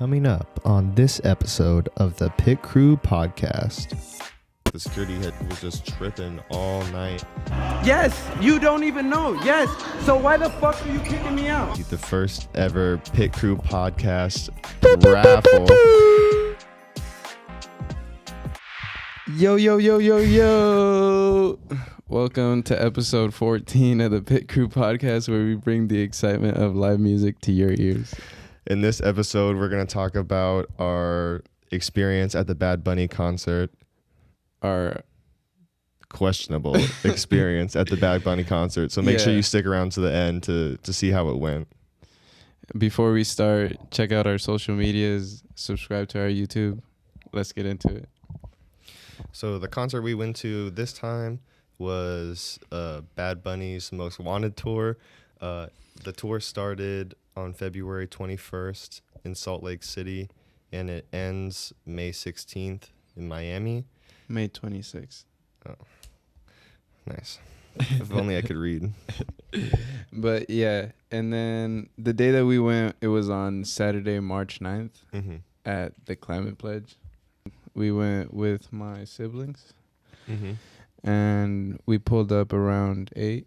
Coming up on this episode of the PitCrew Podcast. The security head was just tripping all night. Yes, you don't even know. Yes. So why the fuck are you kicking me out? The first ever PitCrew Podcast raffle. Yo. Welcome to episode 14 of the PitCrew Podcast, where we bring the excitement of live music to your ears. In this episode, we're going to talk about our experience at the Bad Bunny concert. Our questionable experience at the Bad Bunny concert. So make sure you stick around to the end to see how it went. Before we start, check out our social medias, subscribe to our YouTube. Let's get into it. So the concert we went to this time was Bad Bunny's Most Wanted tour. The tour started on February 21st in Salt Lake City, and it ends May 16th in Miami. May 26th. Oh, nice. If only I could read. But yeah, and then the day that we went, it was on Saturday, March 9th at the Climate Pledge. We went with my siblings, and we pulled up around 8.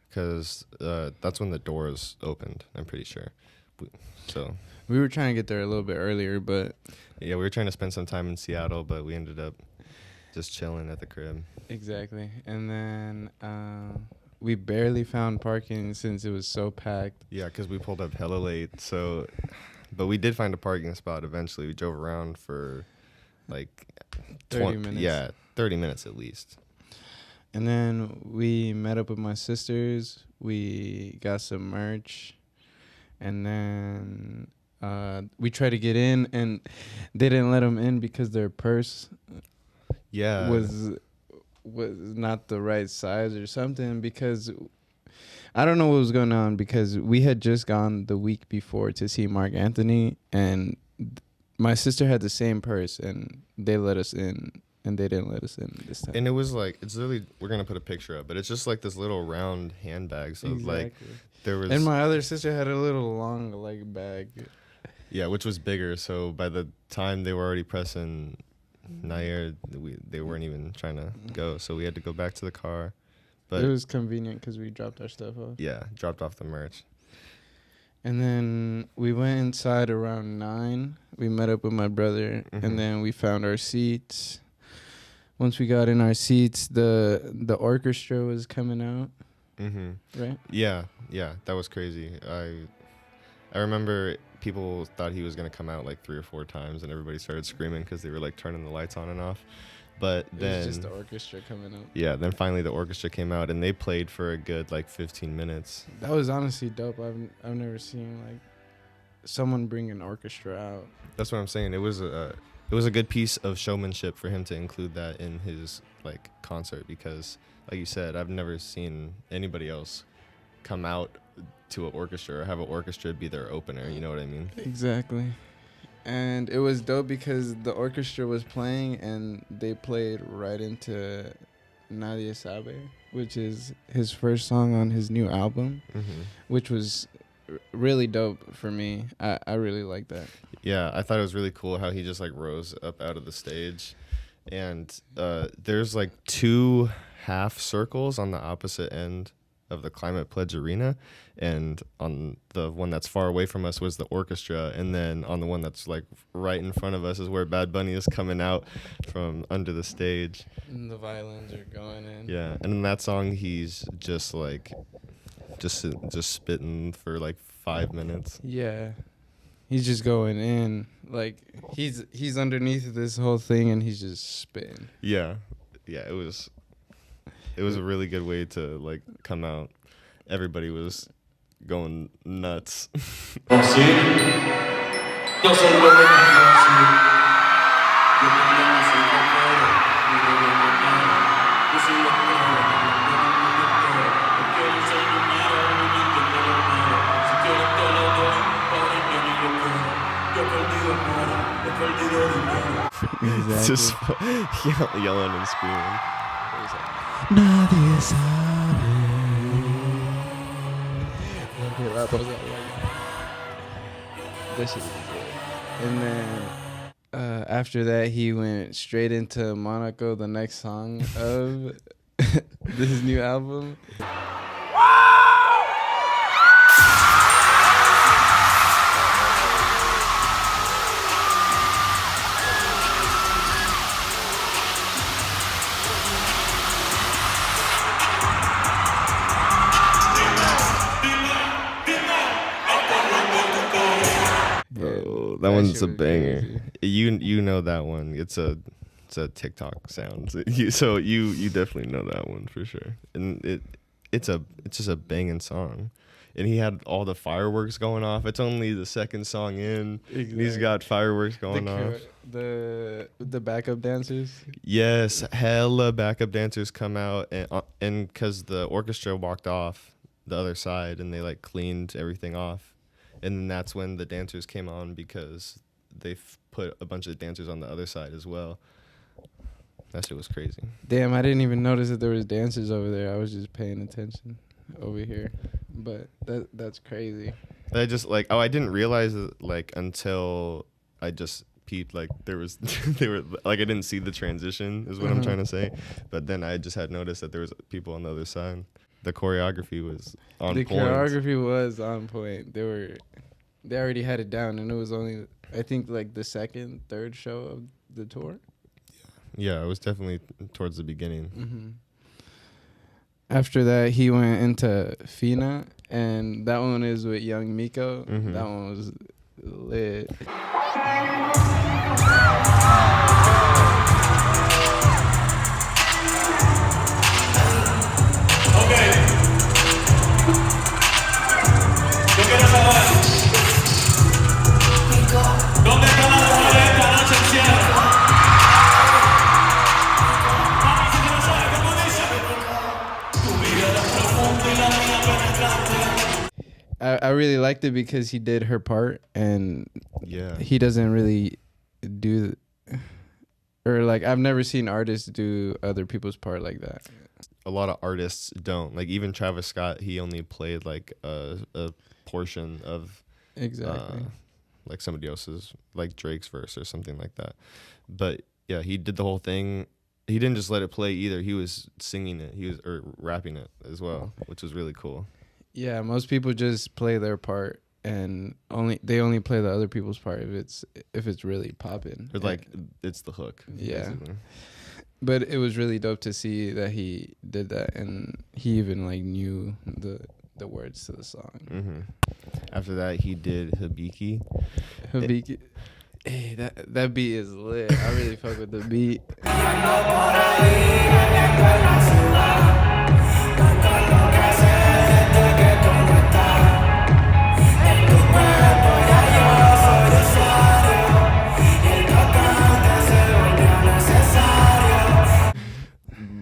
Because that's when the doors opened, I'm pretty sure. So we were trying to get there a little bit earlier, but yeah, we were trying to spend some time in Seattle, but we ended up just chilling at the crib. Exactly. And then we barely found parking since it was so packed. Yeah, because we pulled up hella late. But we did find a parking spot eventually. We drove around for like 30 minutes. Yeah, 30 minutes at least. And then we met up with my sisters. We got some merch. And then we tried to get in, and they didn't let them in because their purse was not the right size or something. Because I don't know what was going on, because we had just gone the week before to see Mark Anthony, and my sister had the same purse, and they let us in. And they didn't let us in this time. And it was like, it's literally, we're going to put a picture up, but it's just like this little round handbag. So like there was. And my other sister had a little long like bag. Yeah, which was bigger. So by the time they were already pressing Nair, they weren't even trying to go. So we had to go back to the car. But it was convenient because we dropped our stuff off. Yeah, dropped off the merch. And then we went inside around 9. We met up with my brother, and then we found our seats. Once we got in our seats, the orchestra was coming out. Right? Yeah, that was crazy. I remember people thought he was gonna come out like 3 or 4 times, and everybody started screaming because they were like turning the lights on and off. But then it was just the orchestra coming out. Yeah, then finally the orchestra came out, and they played for a good like 15 minutes. That was honestly dope. I've never seen like someone bring an orchestra out. That's what I'm saying. It was a good piece of showmanship for him to include that in his like concert, because like you said, I've never seen anybody else come out to an orchestra or have an orchestra be their opener, you know what I mean? Exactly. And it was dope because the orchestra was playing, and they played right into Nadie Sabe, which is his first song on his new album, which was really dope for me. I really like that. Yeah, I thought it was really cool how he just like rose up out of the stage, and there's like 2 half circles on the opposite end of the Climate Pledge Arena, and on the one that's far away from us was the orchestra, and then on the one that's like right in front of us is where Bad Bunny is coming out from under the stage. And the violins are going in. Yeah, and in that song he's just like just spitting for like 5 minutes. Yeah. He's just going in. Like he's underneath this whole thing, and he's just spitting. Yeah, it was a really good way to like come out. Everybody was going nuts. Exactly. Just yelling and screaming. Nadie sabe. That shit was good. And then after that, he went straight into Monaco, the next song of this new album. Bro, that one's a banger. You know that one. It's a TikTok sound. So you definitely know that one for sure. And it's just a banging song. And he had all the fireworks going off. It's only the second song in. Exactly. He's got fireworks going off. The backup dancers. Yes, hella backup dancers come out and because the orchestra walked off the other side and they like cleaned everything off. And then that's when the dancers came on because they put a bunch of dancers on the other side as well. That shit was crazy. Damn, I didn't even notice that there was dancers over there. I was just paying attention over here. But that's crazy. I just like, I didn't realize it like until I just peeped like there was they were like I didn't see the transition is what I'm trying to say. But then I just had noticed that there was people on the other side. The choreography was on point. The choreography was on point. They already had it down, and it was only, I think, like the second, third show of the tour. Yeah, it was definitely towards the beginning. Mm-hmm. After that, he went into Fina, and that one is with Young Miko. Mm-hmm. That one was lit. Yo quiero saber ¿dónde están las mujeres esta noche en cierre? Mami, si no sabes cómo dice tu mirada profunda y la mía penetrante. I really liked it because he did her part, and yeah, he doesn't really do, or like I've never seen artists do other people's part like that. A lot of artists don't. Like even Travis Scott, he only played like a portion of like somebody else's, like Drake's verse or something like that. But yeah, he did the whole thing. He didn't just let it play either. He was singing it. He was rapping it as well, which was really cool. Yeah, most people just play their part, and they only play the other people's part if it's really popping. Or like it's the hook. Yeah. Basically. But it was really dope to see that he did that, and he even like knew the words to the song. Mm-hmm. After that, he did Hibiki. Hibiki. Hey, that beat is lit. I really fuck with the beat.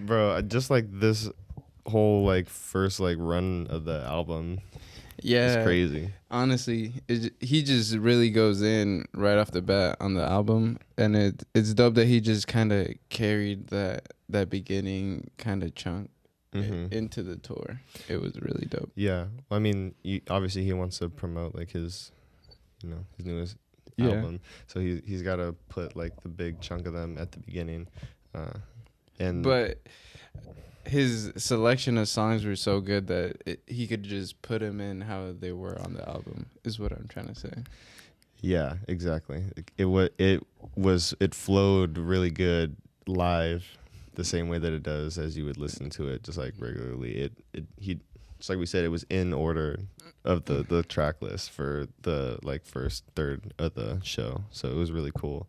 Bro, just like this whole like first like run of the album, yeah, it's crazy. Honestly, he just really goes in right off the bat on the album, and it's dope that he just kind of carried that beginning kind of chunk into the tour. It was really dope. Yeah, well, I mean, obviously he wants to promote like his newest album, so he's got to put like the big chunk of them at the beginning. But his selection of songs were so good that he could just put them in how they were on the album, is what I'm trying to say. Yeah, exactly. It flowed really good live, the same way that it does as you would listen to it just like regularly. Just like we said, it was in order of the track list for the like first third of the show, so it was really cool.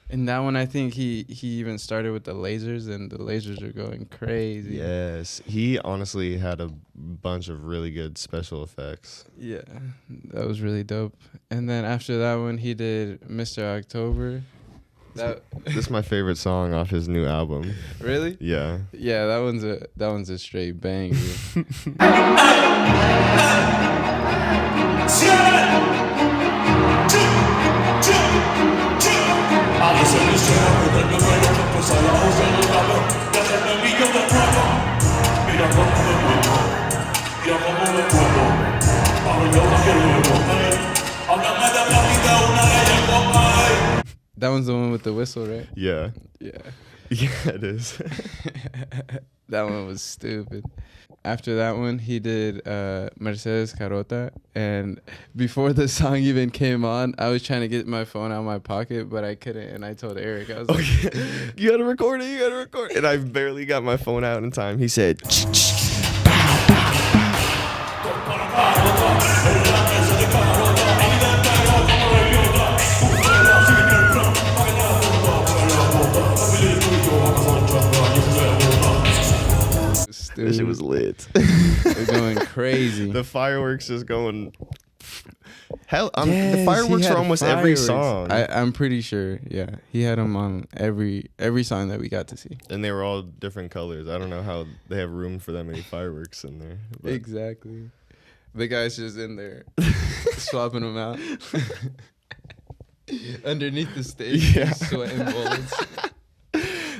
And that one, I think he even started with the lasers, and the lasers are going crazy. Yes, he honestly had a bunch of really good special effects. Yeah, that was really dope. And then after that one, he did Mr. October. This is my favorite song off his new album. Really? Yeah. Yeah, that one's a straight banger. A veces quisiera perderme, pero no empezar a usar el calor de hacerme millo de fuego. Mira cómo me muevo, mira cómo me muevo. A mi loca que luego, háblame de la vida. That one's the one with the whistle, right? Yeah. Yeah. Yeah, it is. That one was stupid. After that one, he did Mercedes Carota. And before the song even came on, I was trying to get my phone out of my pocket, but I couldn't. And I told Eric, I was like, You gotta record it. You gotta record it. And I barely got my phone out in time. He said, stupid. this shit was lit. They're going crazy. The fireworks is going. Hell, Yes, the fireworks he had for almost every fireworks. song. I'm pretty sure. Yeah, he had them on every song that we got to see. And they were all different colors. I don't know how they have room for that many fireworks in there. But Exactly. The guy's just in there swapping them out underneath the stage, Yeah. sweating bullets.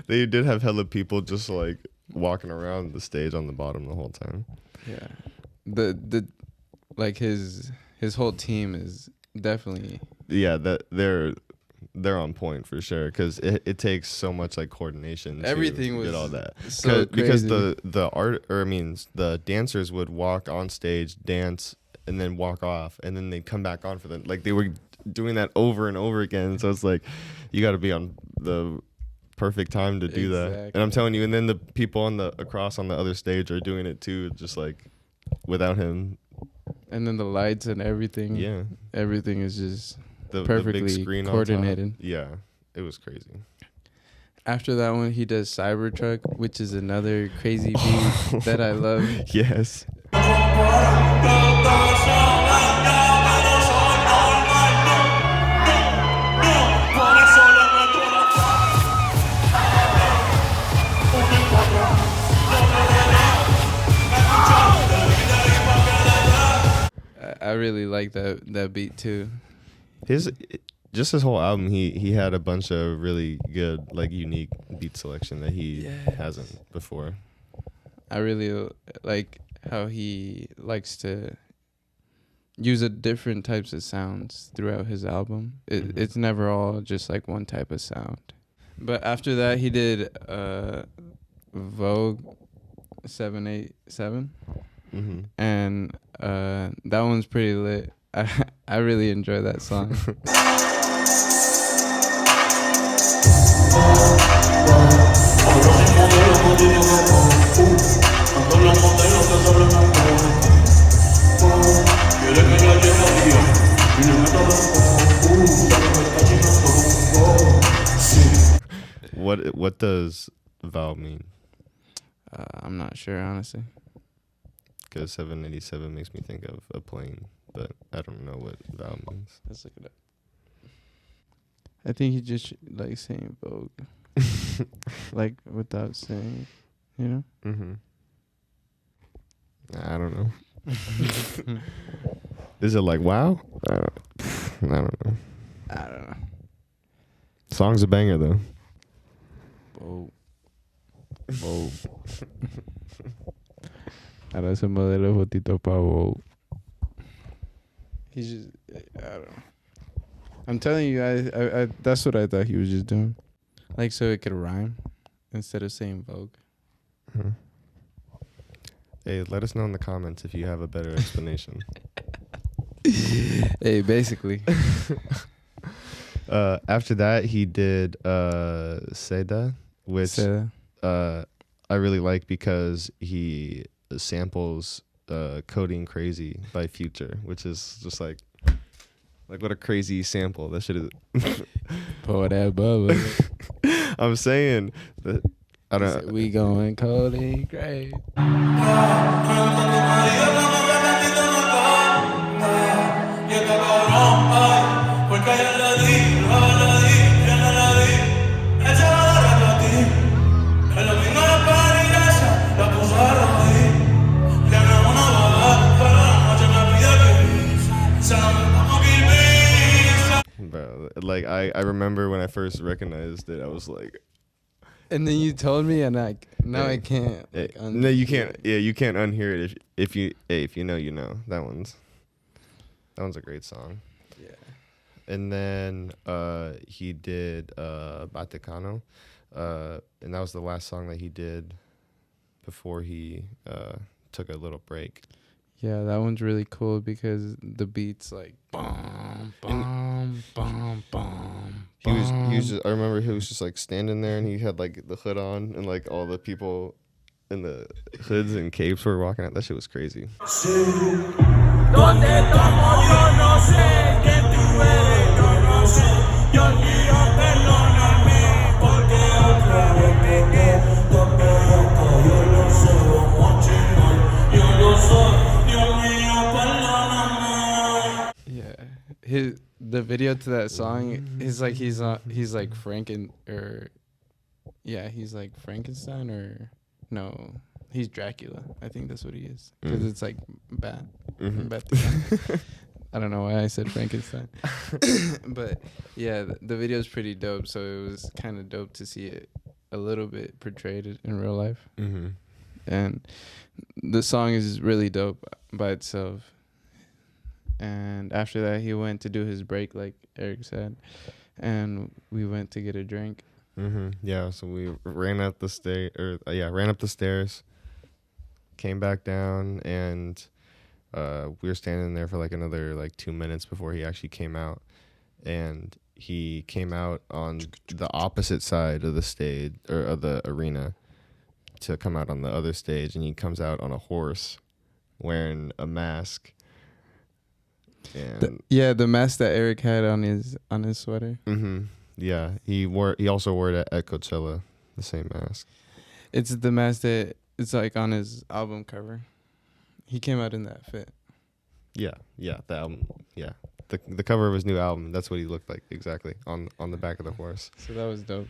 They did have hella people just like walking around the stage on the bottom the whole time. Yeah, the like his whole team is definitely Yeah, that they're on point for sure because it takes so much like coordination. Everything to was get all that so because crazy. the dancers would walk on stage, dance, and then walk off, and then they'd come back on for them. Like they were doing that over and over again. So it's like you got to be on the perfect time to do that. Exactly. And I'm telling you, and then the people on the other stage are doing it too, just like without him. and then the lights and everything. Yeah, Everything is just the perfectly big screen coordinated. on top. Yeah, it was crazy. After that one, he does Cybertruck, which is another crazy beat that I love. Yes. I really like that beat too. His whole album, he had a bunch of really good, like, unique beat selection that he hasn't before. I really like how he likes to use different types of sounds throughout his album. It's never all just like one type of sound. But after that, he did Vogue 787, Mm-hmm. and that one's pretty lit. I really enjoy that song. What does Val mean? I'm not sure, honestly. Because 787 makes me think of a plane, but I don't know what Val means. Let's look it up. I think he just like saying Vogue, like without saying, you know. Mm-hmm. I don't know. Is it like wow? I don't know. I don't know. Song's a banger though. Vogue. Vogue. Ahora ese modelo fotito pa Vogue. He's just, I don't know. I'm telling you, I that's what I thought he was just doing, like so it could rhyme instead of saying Vogue. Mm-hmm. Hey, let us know in the comments if you have a better explanation. Hey, basically. After that, he did Seda, which So, I really like because he samples Coding Crazy by Future, which is just like what a crazy sample. That shit is. pour that bubble. I'm saying that I don't know. We going cold and great. Bro, like I remember when I first recognized it, I was like, And then you told me, and I Yeah. can't. eh, Like, no, you can't. Yeah, you can't unhear it if you know, you know. That one's a great song. Yeah. And then he did Vaticano, and that was the last song that he did before he took a little break. Yeah, that one's really cool because the beat's like bum bum bum bum. He was just, I remember he was just like standing there, and he had like the hood on, and like all the people in the hoods and capes were walking out. That shit was crazy. ¿Dónde estamos? Yo no sé quién tú eres, yo no sé. Dios mío, perdóname, porque otra vez pequé. ¿Dónde estás? Yo no sé, vamos a chingar. Yo no soy, Dios mío, perdóname. Yeah, the video to that song is like he's like he's like Frankenstein or no, he's Dracula. I think that's what he is because it's like bad. I don't know why I said Frankenstein, but yeah, the video is pretty dope. So it was kind of dope to see it a little bit portrayed in real life, and the song is really dope by itself. And after that, he went to do his break, like Erik said, and we went to get a drink. Yeah, so we ran up the stairs, came back down, and we were standing there for like another like 2 minutes before he actually came out. And he came out on the opposite side of the stage or of the arena to come out on the other stage, and he comes out on a horse wearing a mask. And the mask that Erik had on his sweater. Yeah, he also wore it at Coachella, the same mask. It's the mask that it's like on his album cover. He came out in that fit. Yeah, the album. Yeah, the cover of his new album. That's what he looked like exactly on the back of the horse. So that was dope.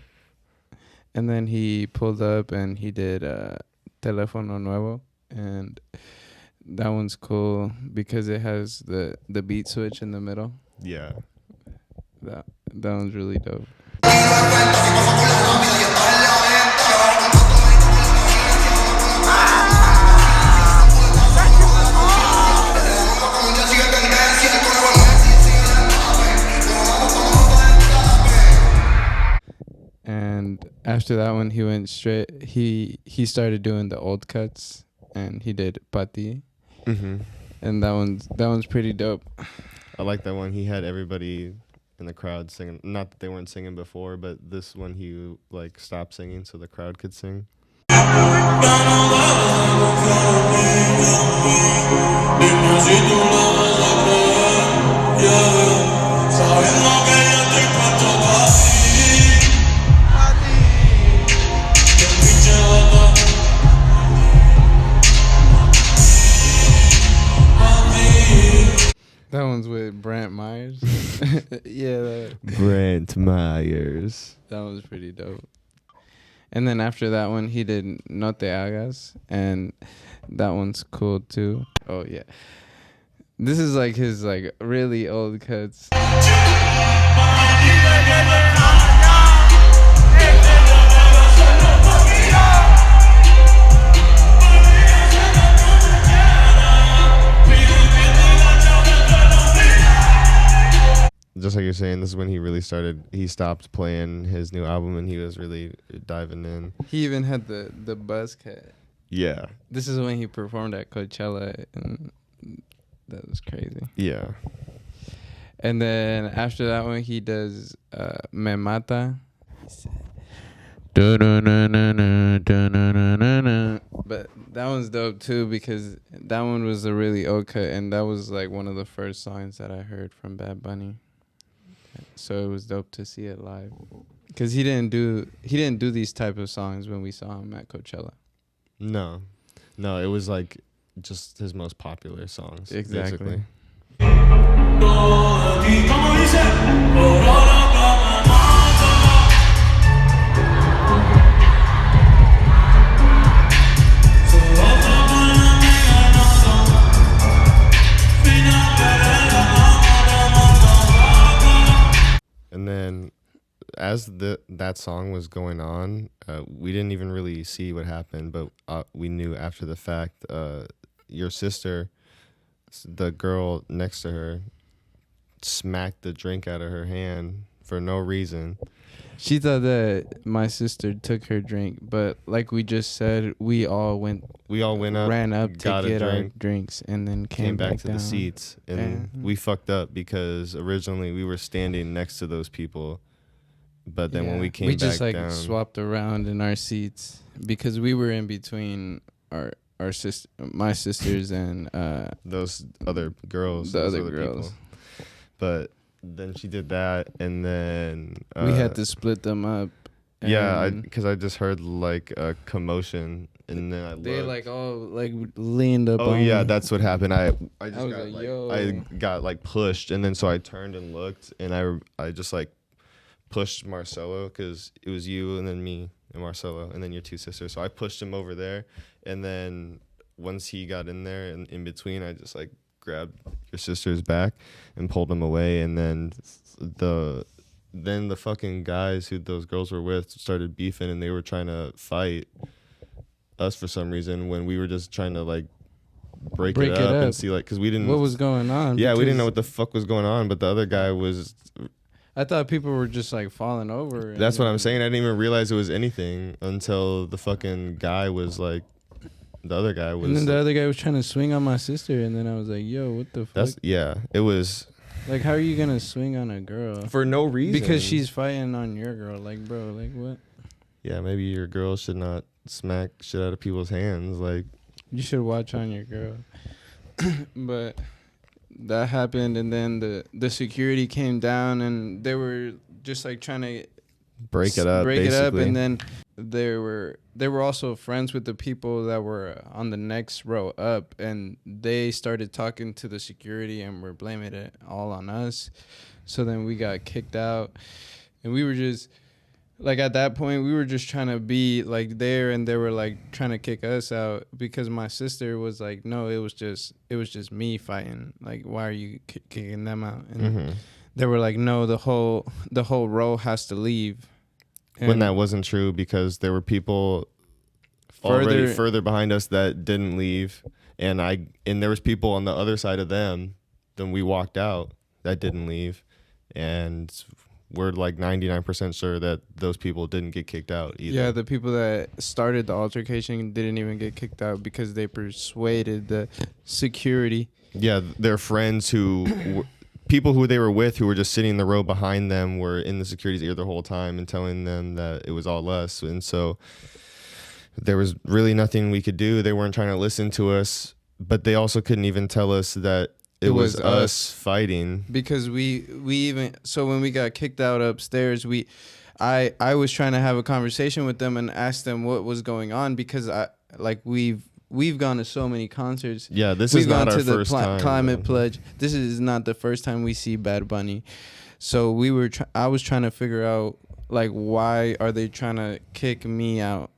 And then he pulled up and he did Teléfono Nuevo, and that one's cool because it has the beat switch in the middle. Yeah. That one's really dope. And after that one, he went straight. He started doing the old cuts, and he did Pati. And that one's pretty dope. I like that one. He had everybody in the crowd singing. Not that they weren't singing before, but this one he like stopped singing so the crowd could sing. That one's with Brent Myers. Yeah. Brent Myers. That was pretty dope. And then after that one, he did No Te Hagas, and that one's cool too. Oh yeah, this is like his like really old cuts. Just like you're saying, this is when he really started. He stopped playing his new album, and he was really diving in. He even had the buzz cut. Yeah. This is when he performed at Coachella, and that was crazy. Yeah. And then after that one, he does Me Mata. But that one's dope too because that one was a really old cut, and that was like one of the first songs that I heard from Bad Bunny. So it was dope to see it live because he didn't do these type of songs when we saw him at Coachella. No, it was like just his most popular songs. Exactly. And then as that song was going on, we didn't even really see what happened, but we knew after the fact, your sister, the girl next to her, smacked the drink out of her hand for no reason. She thought that my sister took her drink, but like we just said, we all went up, ran up to got get a our drink, drinks, and then came back to down. the seats. And we fucked up because originally we were standing next to those people. But then when we came back down, we just like swapped around in our seats because we were in between my sisters and those other girls, people. But then she did that, and then we had to split them up. Yeah, because I just heard like a commotion, and then I looked. They like all like leaned up. Oh on yeah, me. that's what happened. I got like pushed, and then so I turned and looked, and I just like pushed Marcelo because it was you and then me and Marcelo and then your two sisters. So I pushed him over there, and then once he got in there and in between, I just like grabbed your sister's back and pulled him away, and then the fucking guys who those girls were with started beefing, and they were trying to fight us for some reason when we were just trying to like break it up and see like because we didn't what was going on. Yeah, we didn't know what the fuck was going on, but the other guy was. I thought people were just like falling over. That's what I'm saying. I didn't even realize it was anything until the fucking guy was like, the other guy was. And then the other guy was trying to swing on my sister, and then I was like, "Yo, what the fuck?" It was. Like, how are you gonna swing on a girl for no reason? Because she's fighting on your girl. Like, bro, like what? Yeah, maybe your girl should not smack shit out of people's hands. Like, you should watch on your girl. But that happened, and then the security came down, and they were just like trying to break it up, and then they were also friends with the people that were on the next row up, and they started talking to the security and were blaming it all on us. So then we got kicked out, and we were just like, at that point we were just trying to be like there, and they were like trying to kick us out because my sister was like, no, it was just me fighting. Like, why are you kicking them out? And they were like, no, the whole row has to leave. And when that wasn't true, because there were people already further behind us that didn't leave, and there was people on the other side of them. Then we walked out that didn't leave, and we're like 99% sure that those people didn't get kicked out either. Yeah, the people that started the altercation didn't even get kicked out because they persuaded the security. Yeah, their friends who. People who they were with who were just sitting in the row behind them were in the security's ear the whole time and telling them that it was all us. And so there was really nothing we could do. They weren't trying to listen to us, but they also couldn't even tell us that it was us fighting. Because we even, so when we got kicked out upstairs, I was trying to have a conversation with them and ask them what was going on, because we've gone to so many concerts. Yeah, this is not our first time. Climate Pledge. This is not the first time we see Bad Bunny. So I was trying to figure out, like, why are they trying to kick me out?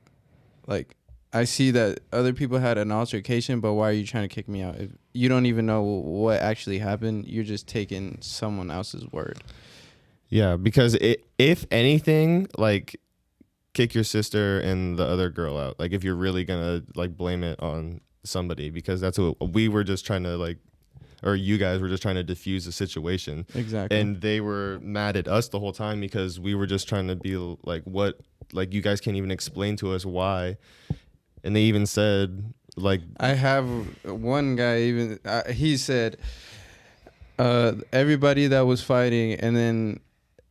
Like, I see that other people had an altercation, but why are you trying to kick me out? If you don't even know what actually happened, you're just taking someone else's word. Yeah, because if anything, like, kick your sister and the other girl out, like, if you're really gonna like blame it on somebody, because that's what we were just trying to like, or you guys were just trying to diffuse the situation. Exactly. And they were mad at us the whole time because we were just trying to be like, what, like, you guys can't even explain to us why. And they even said, like, I have one guy even he said everybody that was fighting, and then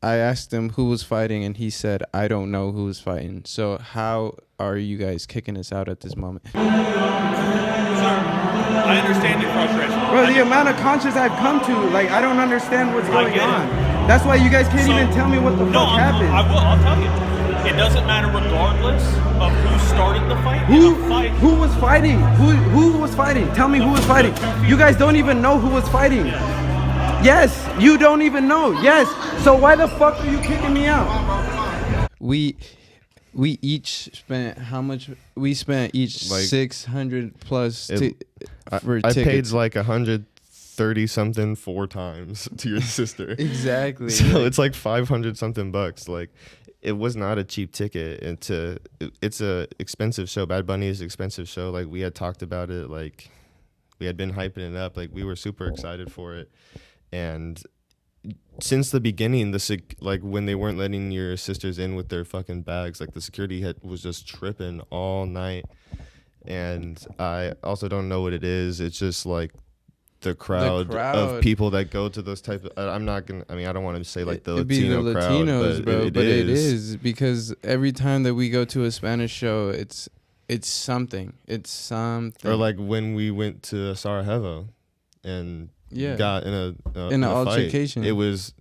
I asked him who was fighting, and he said, I don't know who was fighting. So how are you guys kicking us out at this moment? Sir, I understand your frustration. Bro, the amount of concerts I've come to, like, I don't understand what's going on. That's why you guys can't even tell me what the fuck happened. I'll tell you. It doesn't matter regardless of who started the fight. Who was fighting? Who was fighting? Tell me who was fighting. You guys don't even know who was fighting. Yes, you don't even know. Yes. So why the fuck are you kicking me out? We each spent how much? We spent each like 600 plus for I tickets. paid like 130 something 4 times to your sister. Exactly. So it's like 500 something bucks. Like, it was not a cheap ticket. It's a expensive show. Bad Bunny is an expensive show. Like, we had talked about it. Like, we had been hyping it up. Like, we were super excited for it. And since the beginning, like when they weren't letting your sisters in with their fucking bags, like the security was just tripping all night. And I also don't know what it is. It's just like the crowd of people that go to those type of. I'm not gonna. I mean, I don't want to say like the Latino crowd, Latinos, but bro. It is because every time that we go to a Spanish show, it's something. It's something. Or like when we went to Sarajevo, and got in an altercation. It was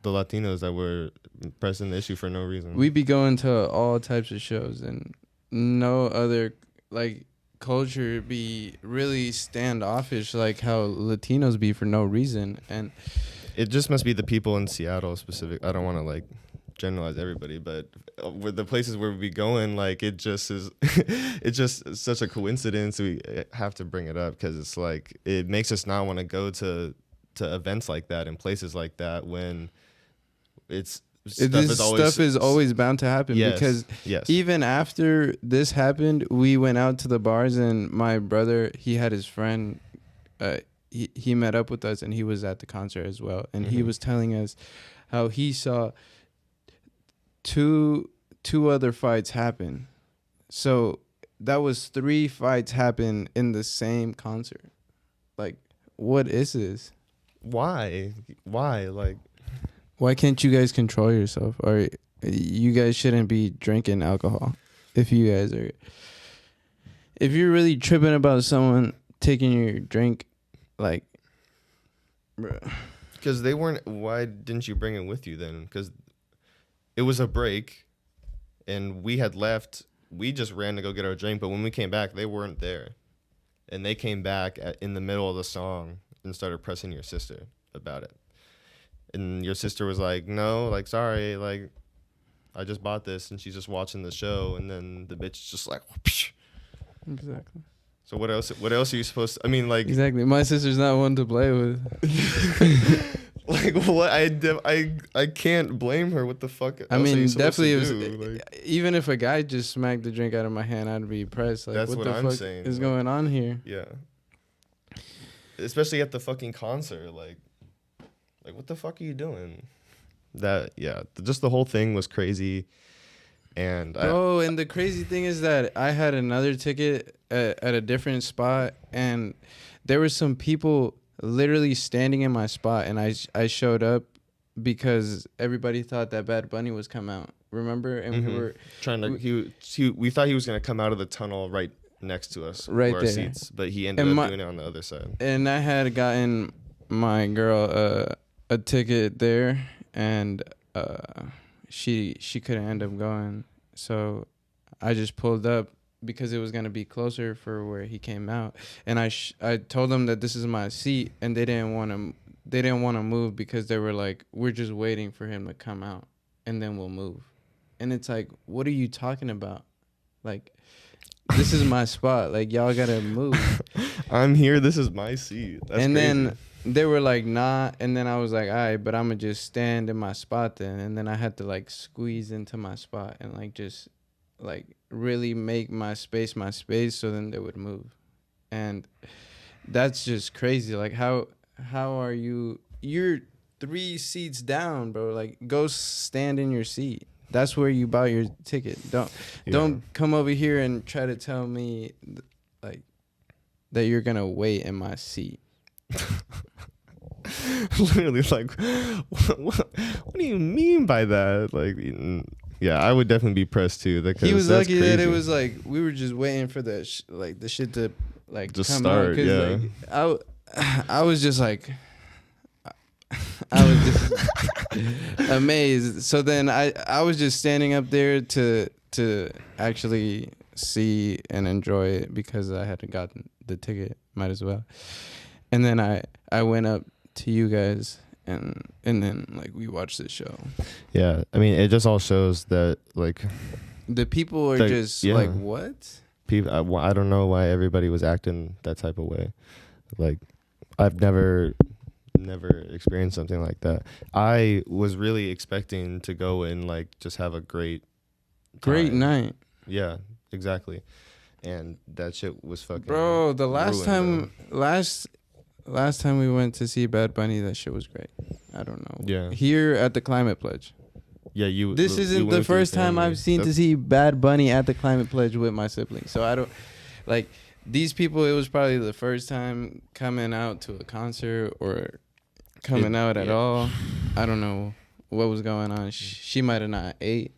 the Latinos that were pressing the issue for no reason. We be going to all types of shows, and no other like culture be really standoffish like how Latinos be for no reason. And it just must be the people in Seattle specific. I don't want to like generalize everybody, but with the places where we be going, like it just is it's just such a coincidence. We have to bring it up because it's like it makes us not want to go to events like that and places like that when stuff is always bound to happen. Yes, because even after this happened, we went out to the bars, and my brother, he had his friend, he met up with us, and he was at the concert as well, and he was telling us how he saw two other fights happen. So that was 3 fights happen in the same concert. Like, what is this? Why like why can't you guys control yourself? Or you guys shouldn't be drinking alcohol. If you're really tripping about someone taking your drink, like, bruh. Because they weren't. Why didn't you bring it with you then? Because it was a break, and we had left. We just ran to go get our drink, but when we came back, they weren't there, and they came back in the middle of the song and started pressing your sister about it. And your sister was like, no, like, sorry, like, I just bought this, and she's just watching the show, and then the bitch is just like, whoosh. Exactly. So what else are you supposed to, I mean, like. Exactly. My sister's not one to play with. Like, what? I can't blame her. What the fuck? I mean, definitely, even if a guy just smacked the drink out of my hand, I'd be impressed. Like, that's what the I'm fuck saying. is going on here? Yeah. Especially at the fucking concert, like what the fuck are you doing? Just the whole thing was crazy, and and the crazy thing is that I had another ticket at a different spot, and there were some people literally standing in my spot, and I showed up because everybody thought that Bad Bunny was come out. Remember? And we were trying to. We thought he was gonna come out of the tunnel right next to us, right where there. our seats, but he ended up doing it on the other side. And I had gotten my girl a ticket there, and she couldn't end up going, so I just pulled up because it was gonna be closer for where he came out, and I told them that this is my seat, and they didn't want to move because they were like, we're just waiting for him to come out and then we'll move. And it's like, what are you talking about? Like, this is my spot. Like, y'all gotta move. I'm here. This is my seat. That's and crazy. Then they were like, nah. And then I was like, all right, but I'm gonna just stand in my spot then. And then I had to like squeeze into my spot and like just like really make my space so then they would move. And that's just crazy. Like, how are you're 3 seats down, bro. Like, go stand in your seat. That's where you buy your ticket. Don't come over here and try to tell me like that you're gonna wait in my seat. Literally, like, what do you mean by that? Like, yeah, I would definitely be pressed too. He was lucky that it was like we were just waiting for the the shit to like just come start. out. Yeah, like, I was just like. I was just amazed. So then I was just standing up there to actually see and enjoy it because I had gotten the ticket. Might as well. And then I went up to you guys and then like we watched the show. Yeah, I mean it just all shows that like the people are just like what? People, I don't know why everybody was acting that type of way. Like I've never experienced something like that. I was really expecting to go and like just have a great night. Yeah, exactly. And that shit was fucking bro. The last ruined, time last time we went to see Bad Bunny, that shit was great. I don't know. Yeah. Here at the Climate Pledge. Yeah, you. This you isn't went the with your first time family. I've seen to That's- see Bad Bunny at the Climate Pledge with my siblings. So I don't like these people. It was probably the first time coming out to a concert or coming out at all. I don't know what was going on. She might have not ate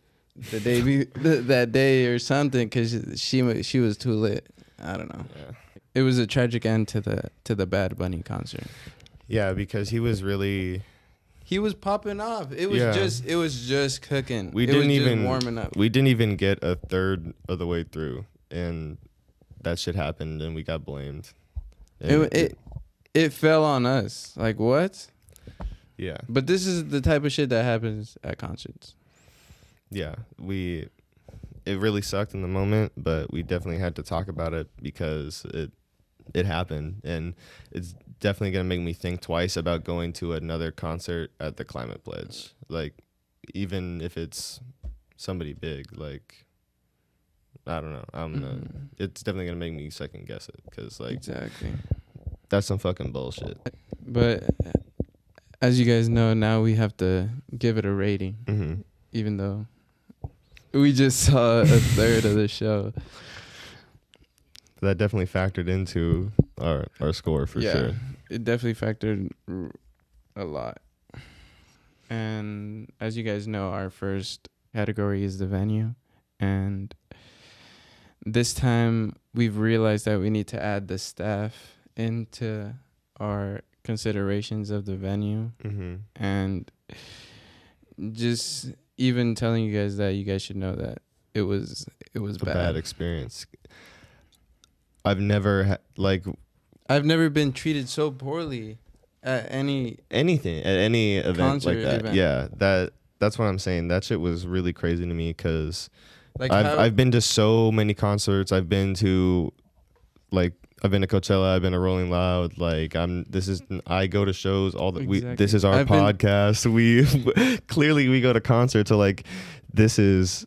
the day that day or something because she was too lit. I don't know. Yeah. It was a tragic end to the Bad Bunny concert. Yeah, because he was really. He was popping off. It was just cooking. We it didn't was even just warming up. We didn't even get a third of the way through, and that shit happened, and we got blamed. And It fell on us. Like what? yeah, But this is the type of shit that happens at concerts. yeah. It really sucked in the moment, but we definitely had to talk about it because it happened, and it's definitely gonna make me think twice about going to another concert at the Climate Pledge. Like, even if it's somebody big, like, I don't know. It's definitely gonna make me second guess it because like Exactly. that's some fucking bullshit. But as you guys know, now we have to give it a rating, Mm-hmm. even though we just saw a third of the show. That definitely factored into our score for sure. It definitely factored a lot. And as you guys know, our first category is the venue. And this time we've realized that we need to add the staff into our considerations of the venue. Mm-hmm. And just even telling you guys that you guys should know that it was A bad experience. I've never I've never been treated so poorly at any anything at any event Concert like that. event. Yeah, that's what I'm saying. That shit was really crazy to me because like I've been to so many concerts. I've been to Coachella. I've been to Rolling Loud. I go to shows all the Exactly. this is our podcast. We clearly go to concerts. So like this is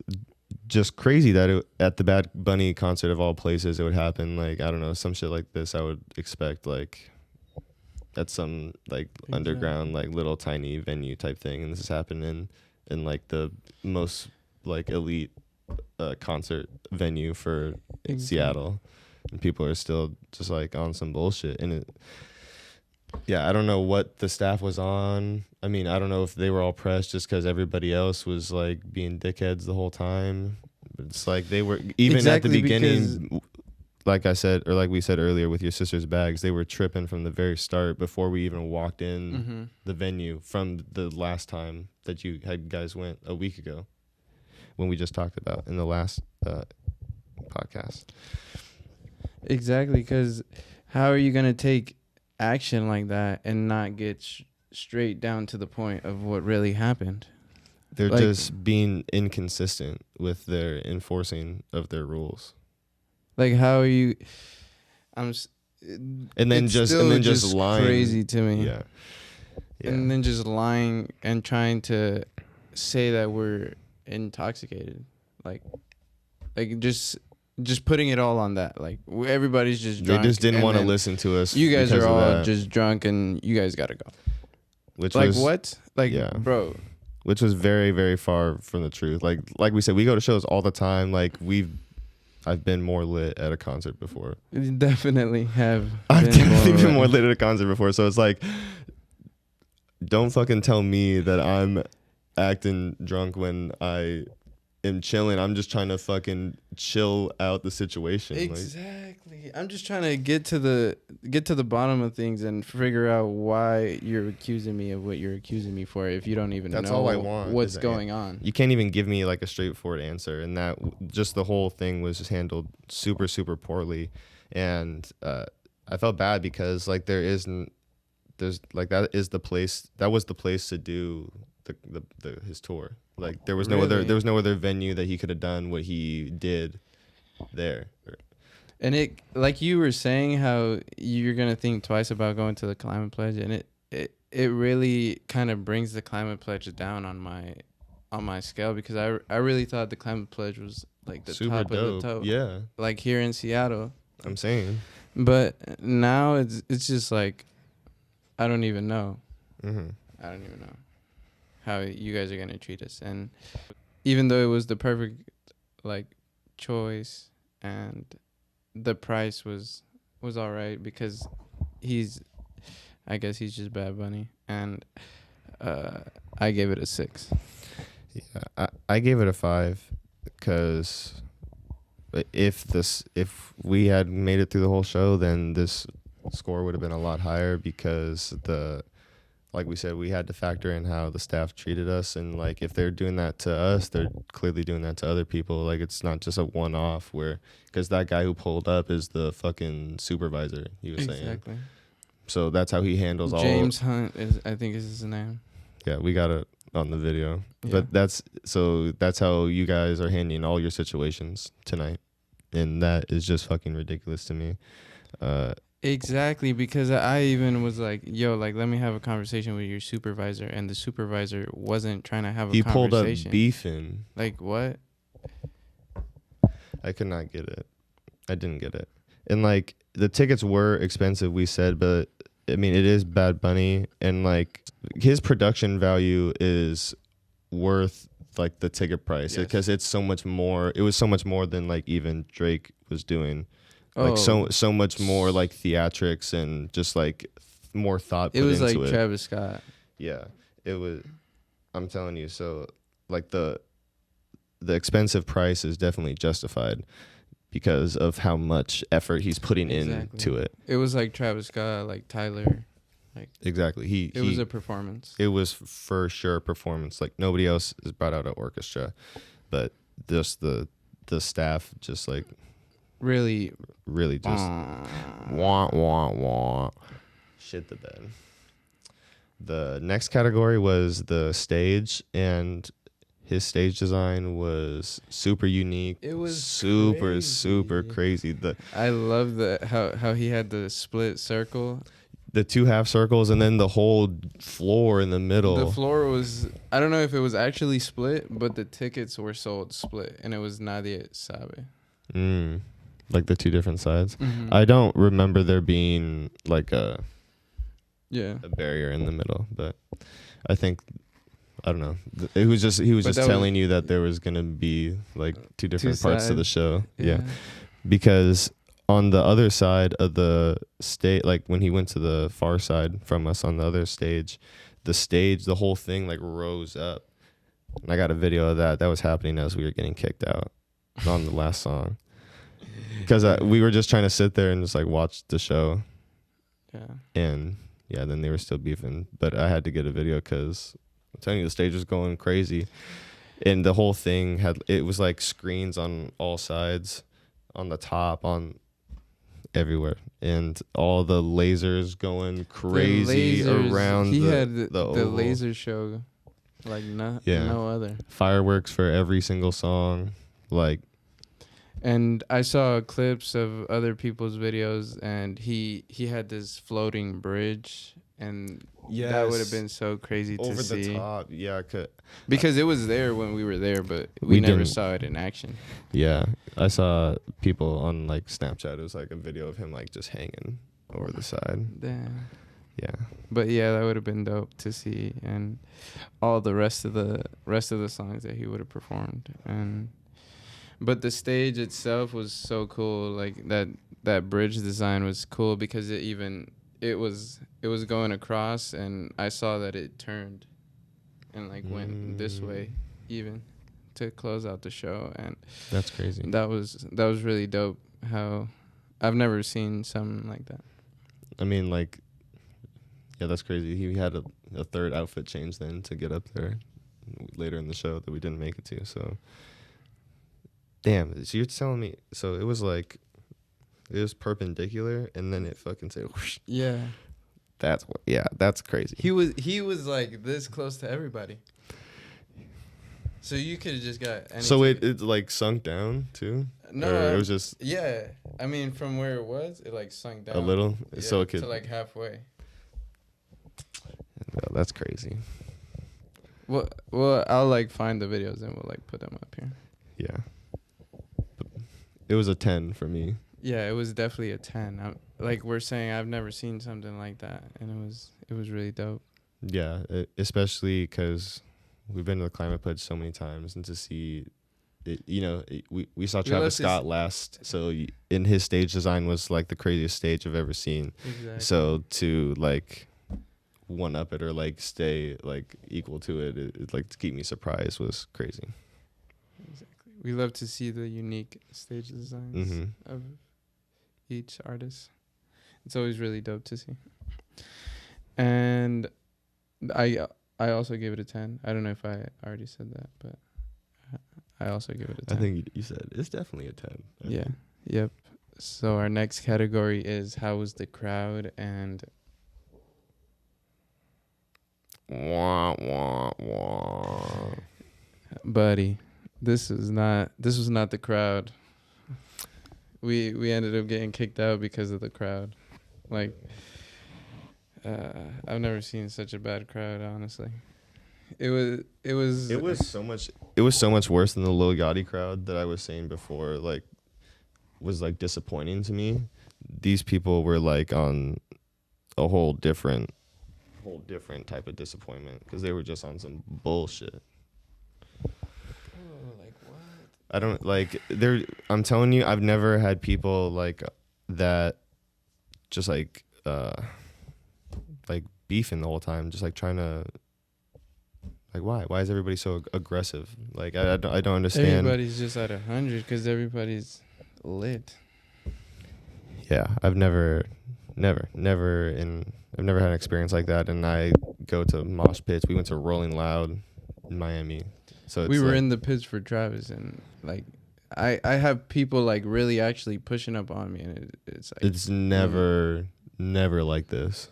just crazy that at the Bad Bunny concert of all places it would happen. Like I don't know, some shit like this I would expect like at some like underground like little tiny venue type thing, and this is happening in like the most like elite concert venue for Seattle, and people are still just like on some bullshit. And I don't know what the staff was on. I mean, I don't know if they were all pressed just because everybody else was like being dickheads the whole time. But it's like they were even at the beginning, like I said, or like we said earlier with your sister's bags, they were tripping from the very start before we even walked in the venue from the last time that you guys went a week ago when we just talked about in the last podcast. Exactly, because how are you gonna take action like that and not get straight down to the point of what really happened? They're Like- just being inconsistent with their enforcing of their rules. Like, how are you? And then it's just still lying. crazy to me. Yeah. And then just lying and trying to say that we're intoxicated, like just putting it all on that. Like everybody's just drunk. They just didn't and want to then listen to us. You guys because are of all that, just drunk, and you guys gotta go. which Like was, what? Like, yeah. bro. Which was very, very far from the truth. Like we said, we go to shows all the time. Like I've been more lit at a concert before. You definitely have. I've been definitely more been more lit. lit at a concert before. So it's like, don't fucking tell me that I'm acting drunk when I am chilling. I'm just trying to fucking chill out the situation. Like, Exactly. I'm just trying to get to the bottom of things and figure out why you're accusing me of what you're accusing me for if you don't even That's know all I want what's is an going on. you can't even give me like a straightforward answer, and that just the whole thing was just handled super, super poorly. And I felt bad because like there's like that was the place to do his tour. Like there was no other venue that he could have done what he did there. And it, like you were saying, how you're gonna think twice about going to the Climate Pledge, and it really kind of brings the Climate Pledge down on my scale, because I really thought the Climate Pledge was like the Super top dope. of the top. Yeah, Like here in Seattle. I'm saying. But now it's just like I don't even know. Mm-hmm. I don't even know how you guys are gonna treat us. And even though it was the perfect like choice, and the price was all right because I guess he's just Bad Bunny, and I gave it a 6. Yeah, I gave it a 5 because if we had made it through the whole show, then this score would have been a lot higher because like we said, we had to factor in how the staff treated us, and like if they're doing that to us, they're clearly doing that to other people. Like it's not just a one-off because that guy who pulled up is the fucking supervisor. He was saying. Exactly. So that's how he handles James Hunt I think is his name. Yeah, we got it on the video. Yeah. But that's how you guys are handling all your situations tonight. And that is just fucking ridiculous to me. Exactly, because I even was like, yo, like, let me have a conversation with your supervisor. And the supervisor wasn't trying to have a he conversation. pulled up beefing. Like, what? I could not get it. I didn't get it. And, like, the tickets were expensive, we said, but, I mean, it is Bad Bunny. And, like, his production value is worth, like, the ticket price. Because it's so much more. It was so much more than, like, even Drake was doing. Like so much more like theatrics and just like more thought put into it. It was like Travis Scott. Yeah, it was. I'm telling you, so like the expensive price is definitely justified because of how much effort he's putting into it. It was like Travis Scott, like Tyler. Like exactly. It was a performance. It was for sure a performance. Like nobody else has brought out an orchestra, but just the staff just like. Really just wah shit the bed. The next category was the stage, and his stage design was super unique. It was super crazy. I love how he had the split circle, the 2 half circles, and then the whole floor in the middle. The floor was, I don't know if it was actually split, but the tickets were sold split, and it was Nadie Sabe. Like the 2 different sides. Mm-hmm. I don't remember there being like a barrier in the middle, but I think I don't know. He was just telling you that there was gonna be like 2 different parts to the show. Yeah, because on the other side of the stage, like when he went to the far side from us on the other stage, the whole thing like rose up, and I got a video of that. That was happening as we were getting kicked out on the last song. Because we were just trying to sit there and just like watch the show. Yeah. And yeah, then they were still beefing. But I had to get a video because I'm telling you, the stage was going crazy. And the whole thing it was like screens on all sides, on the top, on everywhere. And all the lasers going crazy around he had the the laser show like no other. Fireworks for every single song. Like. And I saw clips of other people's videos, and he had this floating bridge, and that would have been so crazy to see. Over the top, yeah. Because it was there when we were there, but we never saw it in action. Yeah, I saw people on like Snapchat. It was like a video of him like just hanging over the side. Damn. Yeah. But yeah, that would have been dope to see, and all the rest of the songs that he would have performed, and. But the stage itself was so cool. Like that bridge design was cool because it was going across, and I saw that it turned and like went this way even to close out the show, and that's crazy. That was really dope. How I've never seen something like that. I mean, like, yeah, that's crazy. He had a third outfit change then to get up there later in the show that we didn't make it to. So. Damn, so you're telling me, so it was like, it was perpendicular, and then it fucking said, whoosh. Yeah. That's crazy. He was like this close to everybody. So you could have just got anything. So it like sunk down too? No. Or it was just. Yeah. I mean, from where it was, it like sunk down. A little? Yeah, so it could. To like halfway. No, that's crazy. Well, I'll like find the videos and we'll like put them up here. Yeah. It was a 10 for me. Yeah, it was definitely a 10. Like we're saying, I've never seen something like that, and it was really dope. Yeah, especially because we've been to the Climate Pledge so many times, and to see it, we saw Travis Scott last, so in his stage design was like the craziest stage I've ever seen. Exactly. So to like one up it or like stay like equal to it, like to keep me surprised was crazy. Exactly. We love to see the unique stage designs of each artist. It's always really dope to see. And I also gave it a 10. I don't know if I already said that, but I also give it a 10. I think you said it's definitely a 10. Yeah. Yep. So our next category is how was the crowd, and Wah, wah, wah. buddy, this was not the crowd. We ended up getting kicked out because of the crowd. Like I've never seen such a bad crowd, honestly. It was so much worse than the Lil Yachty crowd that I was saying before, like was like disappointing to me. These people were like on a whole different type of disappointment because they were just on some bullshit. like what? I don't like I'm telling you, I've never had people like that just like beefing the whole time, just like trying to like why is everybody so aggressive? Like I don't understand. Everybody's just at 100 because everybody's lit. Yeah, I've never had an experience like that. And I go to mosh pits. We went to Rolling Loud in Miami. So we were in the pits for Travis, and like I have people like really actually pushing up on me, and it's like it's never like this.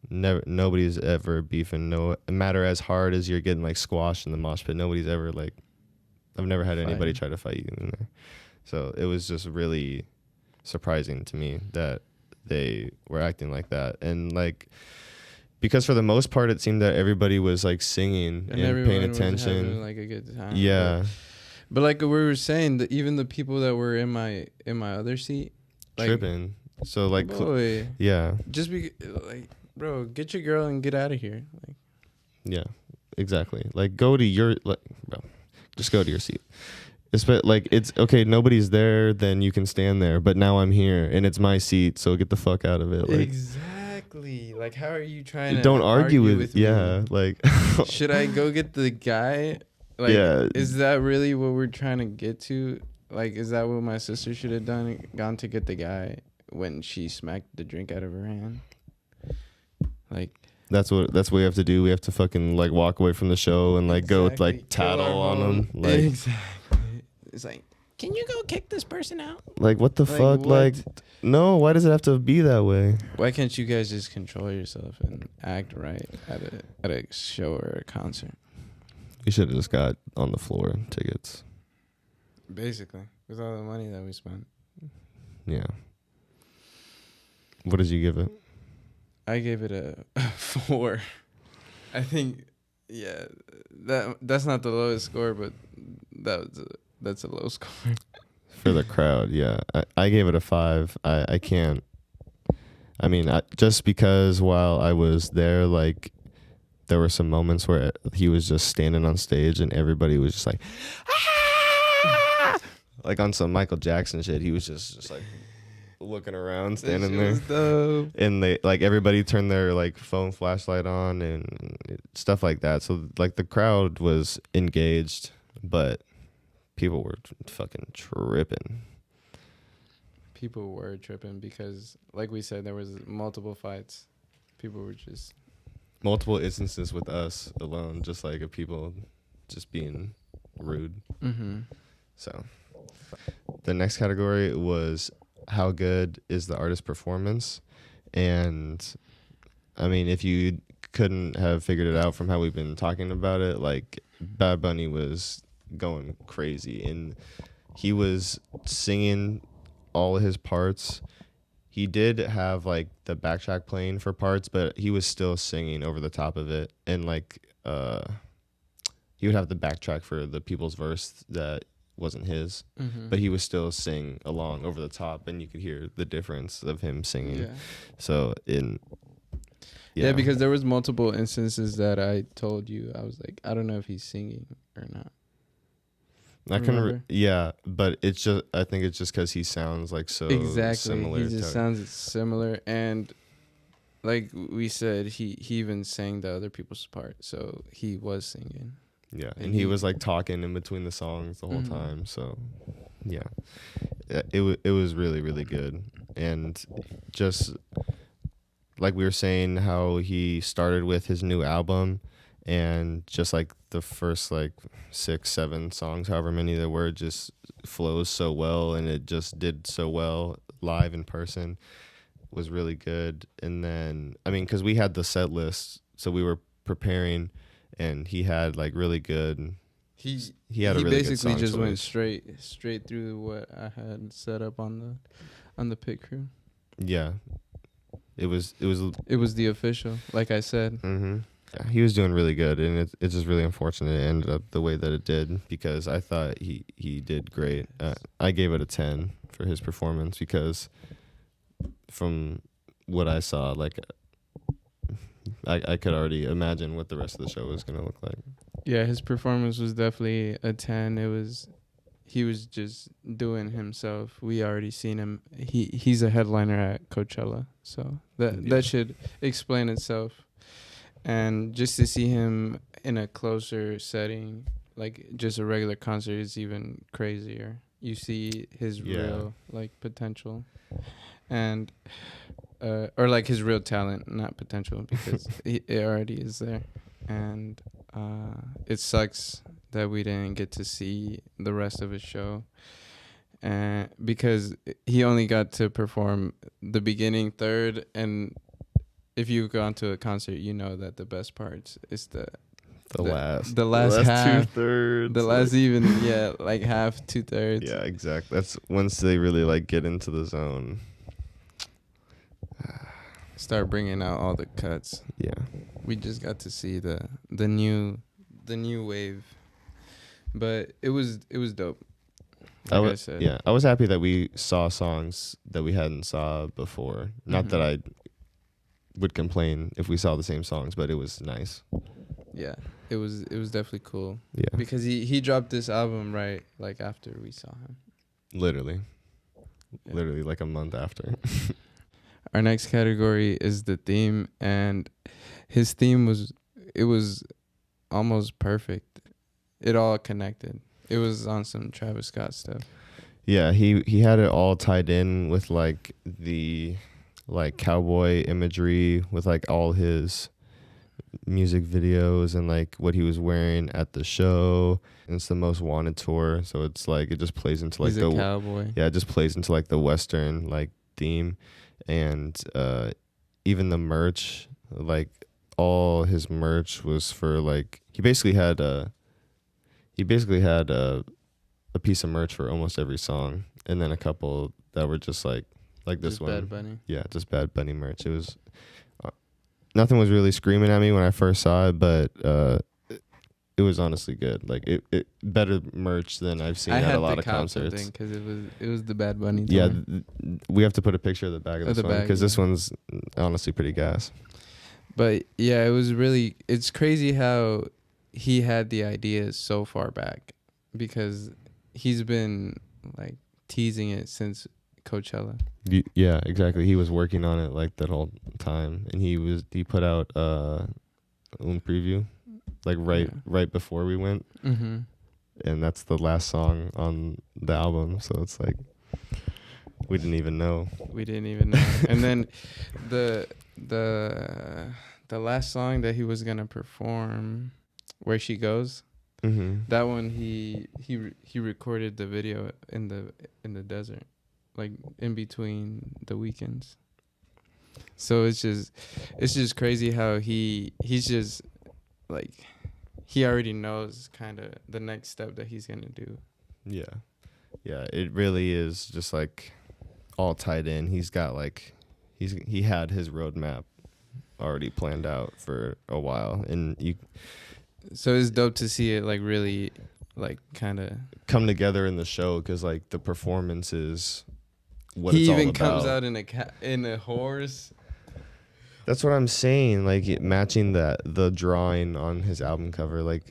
Nobody's ever beefing. No matter as hard as you're getting like squashed in the mosh pit, nobody's ever like, I've never had anybody try to fight you in there. So it was just really surprising to me that they were acting like that. And like, because for the most part it seemed that everybody was like singing and paying attention, was having, like a good time. Yeah, but like we were saying, that even the people that were in my other seat, like, tripping. So like, boy, yeah, just be like, bro, get your girl and get out of here. Like, yeah, exactly. Like go to your just go to your seat. Like it's okay, nobody's there, then you can stand there. But now I'm here and it's my seat, so get the fuck out of it. Like, exactly. Like, how are you trying to don't argue with me? Yeah, like should I go get the guy? Like, yeah, is that really what we're trying to get to? Like, is that what my sister should have done? Gone to get the guy when she smacked the drink out of her hand? Like, that's what we have to do. We have to fucking like walk away from the show and like go like tattle on them. Like, exactly. It's like, can you go kick this person out? Like, what the fuck? What? Like, no, why does it have to be that way? Why can't you guys just control yourself and act right at a show or a concert? We should have just got on the floor tickets. Basically, with all the money that we spent. Yeah. What did you give it? I gave it a 4. I think, yeah, that's not the lowest score, but that's a low score. For the crowd, yeah. I gave it a 5. I can't. I mean, just because while I was there, like, there were some moments where he was just standing on stage and everybody was just like, ah! Like on some Michael Jackson shit. He was just like looking around, standing there. Dope. And they like everybody turned their like phone flashlight on and stuff like that. So like the crowd was engaged, but people were fucking tripping. People were tripping because, like we said, there was multiple fights. People were just multiple instances with us alone, just like of people just being rude. Mm-hmm. So the next category was how good is the artist performance. And I mean, if you couldn't have figured it out from how we've been talking about it, like Bad Bunny was going crazy and he was singing all of his parts. He did have like the backtrack playing for parts, but he was still singing over the top of it. And like he would have the backtrack for the people's verse that wasn't his, but he was still sing along over the top, and you could hear the difference of him singing. Yeah. So Yeah, because there was multiple instances that I told you. I was like, I don't know if he's singing or not. I can, but it's just, I think it's just because he sounds like so similar. He just sounds similar, and like we said, he even sang the other people's part, so he was singing. Yeah, and he was like talking in between the songs the whole time. So, yeah, it was really, really good, and just like we were saying, how he started with his new album, and just like the first like 6-7 songs, however many there were, just flows so well, and it just did so well live in person, was really good. And then, I mean, because we had the set list, so we were preparing, and he had like really good. He had a really basically good song just choice. went straight through what I had set up on the PitCrew. Yeah, it was the official, like I said. Yeah, he was doing really good, and it's just really unfortunate it ended up the way that it did, because I thought he did great. I gave it a 10 for his performance, because from what I saw, like I could already imagine what the rest of the show was gonna look like. Yeah, his performance was definitely a 10. He was just doing himself. We already seen him. He's a headliner at Coachella, so that should explain itself. And just to see him in a closer setting, like just a regular concert, is even crazier. You see his real like potential, and or like his real talent, not potential, because it already is there. And it sucks that we didn't get to see the rest of his show, because he only got to perform the beginning third, and if you've gone to a concert, you know that the best parts is the last half, 2/3, the last even like half 2/3. Yeah, exactly. That's once they really like get into the zone. Start bringing out all the cuts. Yeah, we just got to see the new wave, but it was dope. Like I said. Yeah, I was happy that we saw songs that we hadn't saw before. Not that I would complain if we saw the same songs, but it was nice. Yeah, it was definitely cool. Yeah, because he dropped this album right like after we saw him. Literally like a month after. Our next category is the theme, and his theme was almost perfect. It all connected. It was on some Travis Scott stuff. Yeah, he had it all tied in with like the like cowboy imagery, with like all his music videos and like what he was wearing at the show. And it's the Most Wanted tour, so it's like it just plays into like He's a cowboy. Yeah, it just plays into like the Western like theme, and even the merch, like all his merch was for like he basically had a piece of merch for almost every song, and then a couple that were just like this just one. Bad Bunny. Yeah, just Bad Bunny merch. It was nothing was really screaming at me when I first saw it, but it was honestly good. Like it better merch than I've seen at a lot of concerts. Because it was the Bad Bunny tour. Yeah, we have to put a picture of the back of this one, because this one's honestly pretty gas. But yeah, it's crazy how he had the idea so far back, because he's been like teasing it since Coachella. Yeah, exactly. He was working on it like that whole time, and he put out un preview like right before we went, and that's the last song on the album. So it's like we didn't even know. And then the last song that he was gonna perform, Where She Goes, that one he recorded the video in the desert, like in between the weekends. So it's just crazy how he's just like he already knows kind of the next step that he's gonna do. Yeah, it really is just like all tied in. He's got like he had his roadmap already planned out for a while, and so it's dope to see it like really like kind of come together in the show, because like the performance is what he it's all even about. comes out in a horse. That's what I'm saying. Like matching the drawing on his album cover, like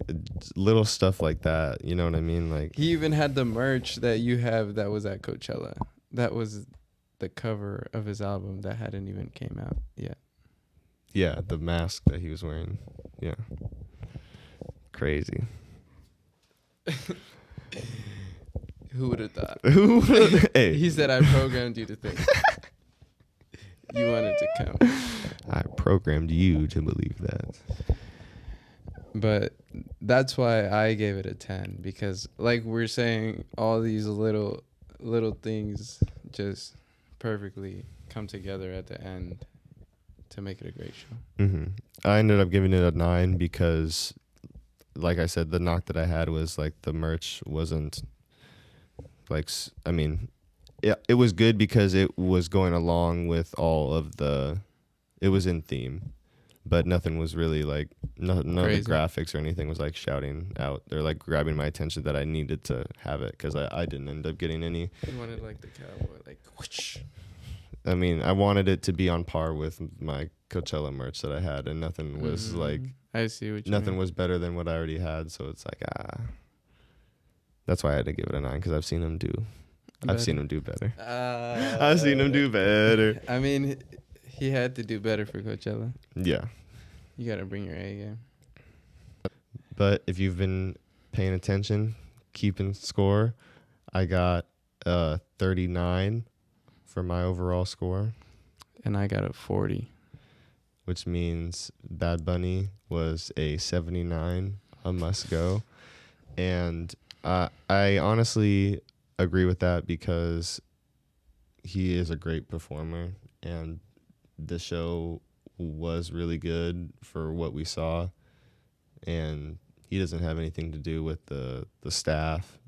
little stuff like that. You know what I mean? Like He even had the merch that you have that was at Coachella. That was the cover of his album that hadn't even came out yet. yeah, the mask that he was wearing. Yeah, crazy. Who would have thought? Hey, He said, I programmed you to think. You wanted to come. I programmed you to believe that. But that's why I gave it a 10, because like we're saying, all these little things just perfectly come together at the end to make it a great show. Mm-hmm. I ended up giving it a 9 because, like I said, the knock that I had was like the merch wasn't like, I mean, it was good because it was going along with all of it was in theme, but nothing was really like, none of the graphics or anything was like shouting out or like grabbing my attention that I needed to have it, because I didn't end up getting any. You wanted like the cowboy, like whoosh. I mean, I wanted it to be on par with my Coachella merch that I had, and nothing was like, I see what you nothing mean. was better than what I already had. So it's like, that's why I had to give it a 9, because I've seen him do better. I've seen him do better. I mean, he had to do better for Coachella. Yeah. You got to bring your A game. But if you've been paying attention, keeping score, I got 39 for my overall score, And I got a 40. which means Bad Bunny was a 79, a must go. And I honestly agree with that, because he is a great performer, and the show was really good for what we saw, and he doesn't have anything to do with the staff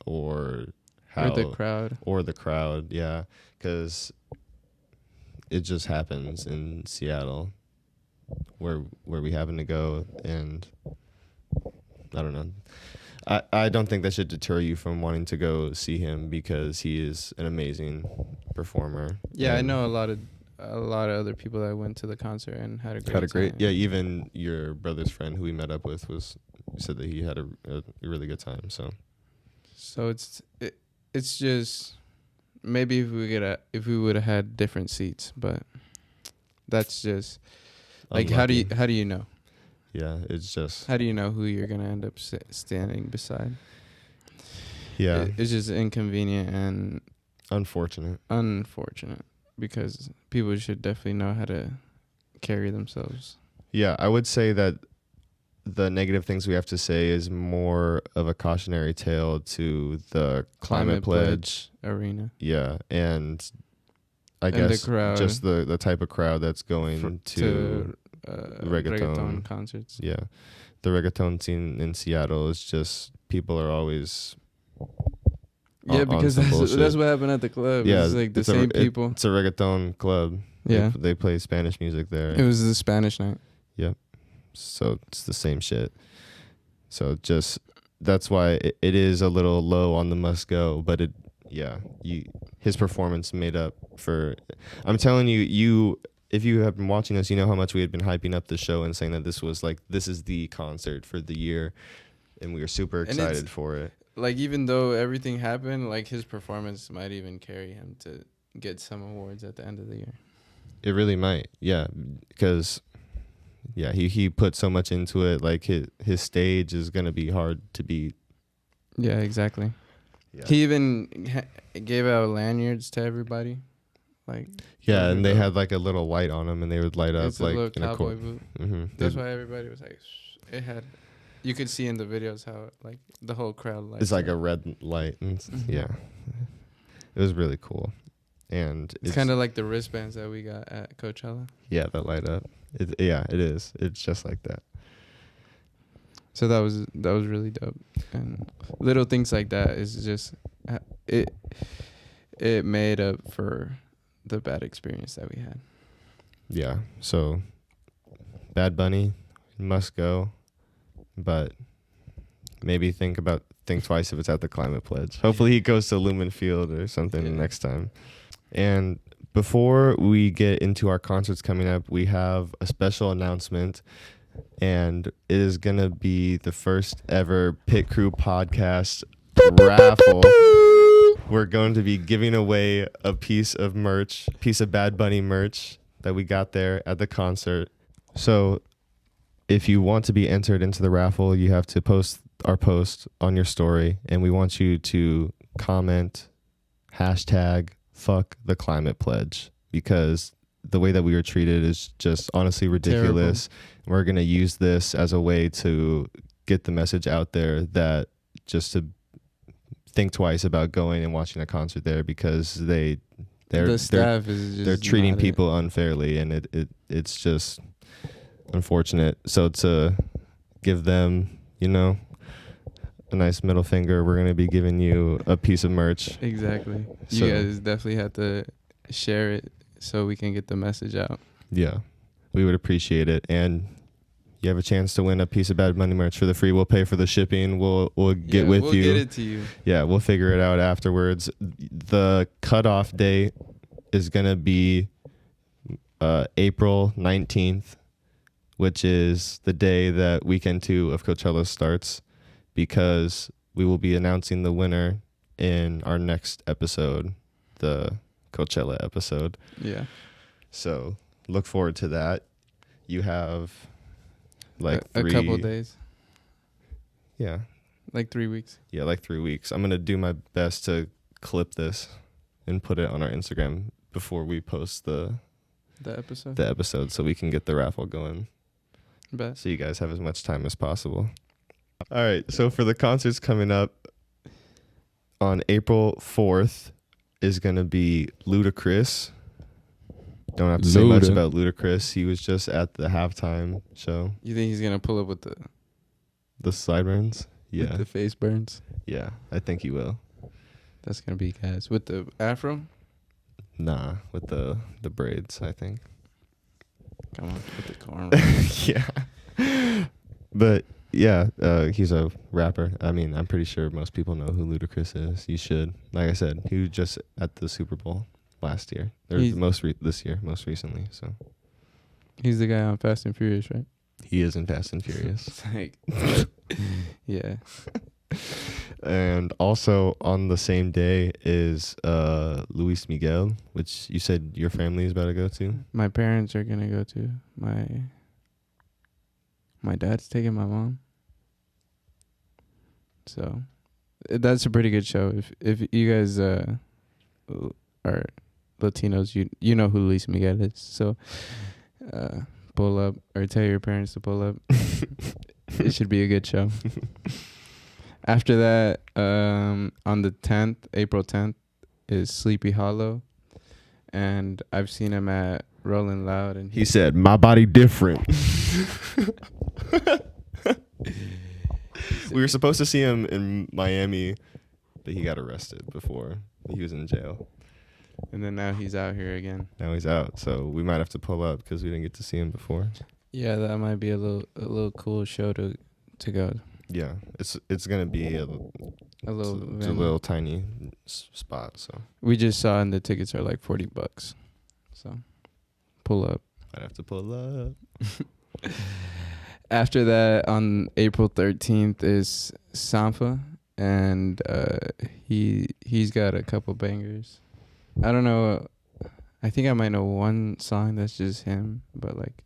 or how Or the crowd. yeah, because it just happens in Seattle where we happen to go, and I don't know. I don't think that should deter you from wanting to go see him, because he is an amazing performer. Yeah, I And know a lot of other people that went to the concert and had a great time. Yeah, even your brother's friend who we met up with said that he had a really good time. So it's just maybe if we would have had different seats, but that's just like unlucky. how do you know? Yeah, it's just How do you know who you're gonna end up standing beside? yeah, It's just inconvenient and unfortunate. unfortunate, because people should definitely know how to carry themselves. Yeah, I would say that the negative things we have to say is more of a cautionary tale to the climate pledge arena. Yeah, and I And guess the crowd. just the type of crowd that's going to reggaeton. concerts. Yeah, the reggaeton scene in Seattle is just, people are always Yeah, on because some that's bullshit. what happened at the club. Yeah, It's like the it's a same people. It's a reggaeton club. Yeah. They play Spanish music there. It was the Spanish night. So it's the same shit. So just, that's why it is a little low on the must go, but his performance made up for. I'm telling you, if you have been watching us, you know how much we had been hyping up the show and saying that this is the concert for the year, and we were super excited for it. Like, even though everything happened, like, his performance might even carry him to get some awards at the end of the year. It really might, yeah, because he put so much into it. Like his stage is gonna be hard to beat. Yeah, exactly. Yeah. He even gave out lanyards to everybody. Like, Yeah, and they had like a little light on them, and they would light up it's a like little in a cowboy boot. Mm-hmm. That's why everybody was like, it had. You could see in the videos how like the whole crowd lights It's like up. a red light, and Mhm. yeah, it was really cool, and It's kind of like the wristbands that we got at Coachella. that light up. It is. It's just like that. So that was really dope, and little things like that is just it made up for the bad experience that we had. Yeah. So, Bad Bunny must go, but maybe think twice if it's at the Climate Pledge. Hopefully he goes to Lumen Field or something next time. And before we get into our concerts coming up, we have a special announcement, and it is going to be the first ever PitCrew Podcast raffle. We're going to be giving away a piece of Bad Bunny merch that we got there at the concert. So if you want to be entered into the raffle, you have to post our post on your story, and we want you to comment #FuckTheClimatePledge, because the way that we were treated is just honestly ridiculous. Terrible. We're going to use this as a way to get the message out there that just to think twice about going and watching a concert there, because they're treating people unfairly, and it's just unfortunate. So to give them, a nice middle finger, we're going to be giving you a piece of merch. Exactly. You guys definitely have to share it so we can get the message out. Yeah, we would appreciate it. And you have a chance to win a piece of Bad Bunny merch for the free. We'll pay for the shipping. We'll get with you. We'll get it to you. Yeah, we'll figure it out afterwards. The cutoff date is going to be April 19th, which is the day that weekend 2 of Coachella starts, because we will be announcing the winner in our next episode, the Coachella episode. Yeah. So look forward to that. You have like a couple days. Yeah. Like 3 weeks. Yeah, like 3 weeks. I'm going to do my best to clip this and put it on our Instagram before we post the episode, so we can get the raffle going. Bet. So you guys have as much time as possible. All right, so for the concerts coming up, on April 4th is going to be Ludacris. Don't have to say much about Ludacris. He was just at the halftime show. You think he's going to pull up with the sideburns? Yeah. With the face burns? Yeah, I think he will. That's going to be guys. With the afro? Nah, with the braids, I think. Come on, with the corn. Yeah. But yeah, he's a rapper. I mean, I'm pretty sure most people know who Ludacris is. You should. Like I said, he was just at the Super Bowl last year. Or this year, most recently. So he's the guy on Fast and Furious, right? He is in Fast and Furious. Yeah. And also on the same day is Luis Miguel, which you said your family is about to go to. My parents are gonna go to. My dad's taking my mom. So that's a pretty good show. If you guys are Latinos, you know who Luis Miguel is. So pull up, or tell your parents to pull up. It should be a good show. After that, on the 10th, April 10th, is Sleepy Hollow. And I've seen him at Rolling Loud. And he said, "My body different." We were supposed to see him in Miami, but he got arrested before. He was in jail. And then now he's out here again. Now he's out, so we might have to pull up because we didn't get to see him before. Yeah, that might be a little cool show to go. Yeah, it's gonna be a little tiny spot. So we just saw, and the tickets are like $40. So pull up. I'd have to pull up. After that, on April 13th is Sampha, and he's got a couple bangers. I don't know. I think I might know one song that's just him, but like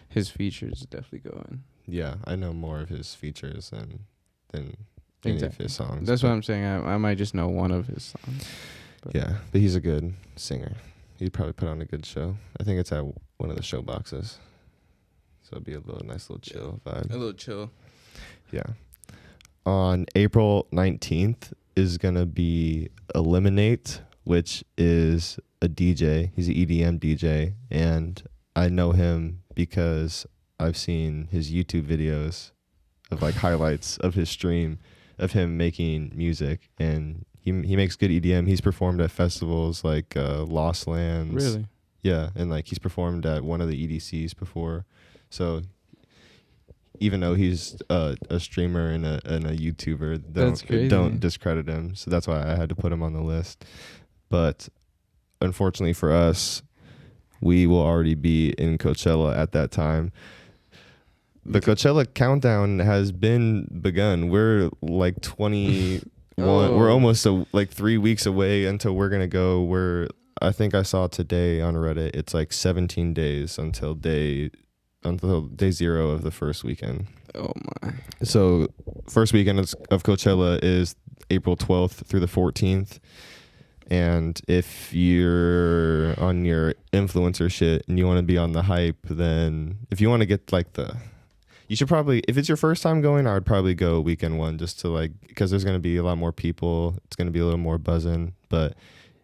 his features definitely go in. Yeah, I know more of his features than any of his songs. That's what I'm saying. I might just know one of his songs. But but he's a good singer. He'd probably put on a good show. I think it's at one of the show boxes. So it'd be a nice little chill vibe. A little chill. Yeah. On April 19th is going to be Eliminate, which is a DJ. He's an EDM DJ. And I know him because I've seen his YouTube videos of like highlights of his stream of him making music. And he makes good EDM. He's performed at festivals like Lost Lands. Really? Yeah. And like he's performed at one of the EDCs before. So even though he's a streamer and a YouTuber, don't discredit him. So that's why I had to put him on the list. But unfortunately for us, we will already be in Coachella at that time. The Coachella countdown has been begun. We're like 21. We're almost like 3 weeks away until we're gonna go. I think I saw today on Reddit. It's like 17 days until day 0 of the first weekend. Oh my! So first weekend of Coachella is April 12th through the 14th. And if you're on your influencer shit and you want to be on the hype, then if you want to get like you should probably, if it's your first time going, I would probably go weekend one just to like, because there's going to be a lot more people. It's going to be a little more buzzing. But